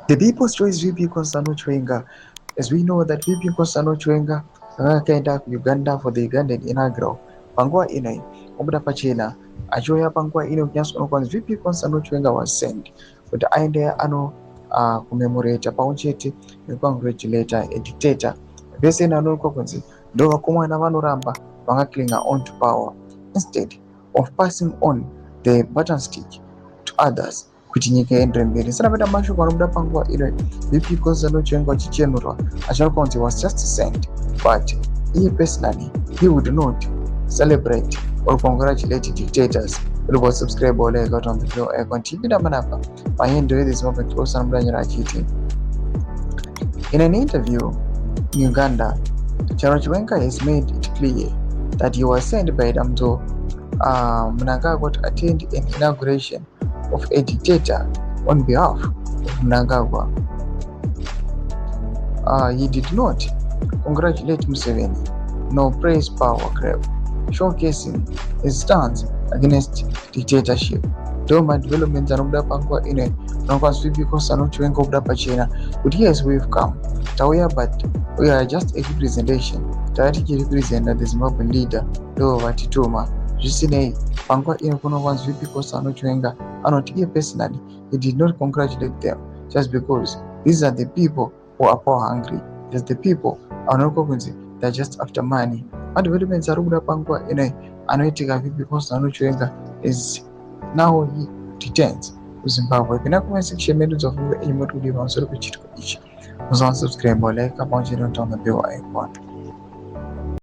The People's Choice VP Constantino Chiwenga, as we know that VP Constantino Chiwenga akaenda Uganda for the Ugandan Inaugural. Panguwa ino obuda pachena achoya panguwa ino kunyaso kwanzi VP Constantino Chiwenga was sent kuti aende ano commemorate pamwechete nekukongratulate a dictator vese nanoonekwa kunzi ndo vakomana vanoramba vangaklinga on to power instead of passing on the button stick to others kuti nyika iendere mberi. Sanapeta mashoko anobuda panguva ino VP Constantino Chiwenga achichenurwa achionekwa kunzi was just sent, but he personally he would not celebrate or congratulate dictators. Rubo subscribe ole got on the video icon TV da manapa mahendo this moment close and brand achiti. In an interview in Uganda, Chiwenga has made it clear that he was sent by Damto Mnangagwa to attend an inauguration of a dictator on behalf of Mnangagwa. He did not congratulate Museveni nor praise power grab, showcasing his stance against dictatorship. Doma development anobuda panguva ino nokwanzi VP Constantino Chiwenga obuda pachena kuti yes we've come tauya but we are just a representation takati tichirepresent the Zimbabwean leader ndo vatituma zvisinei. Panguva ino kunokwanzi VP Constantino Chiwenga anoti iye personally he did not congratulate them just because these are the people who are power hungry, just the people anoonekwa kunzi they're just after money. Madevelopments arikubuda panguva ino anoitika VP Constantino Chiwenga is now he returns to Zimbabwe. Pina comment section medu dzofunga imo kuti pamusoro pechitiko ichi. Musonsubscribe or like about you don't on the bell icon.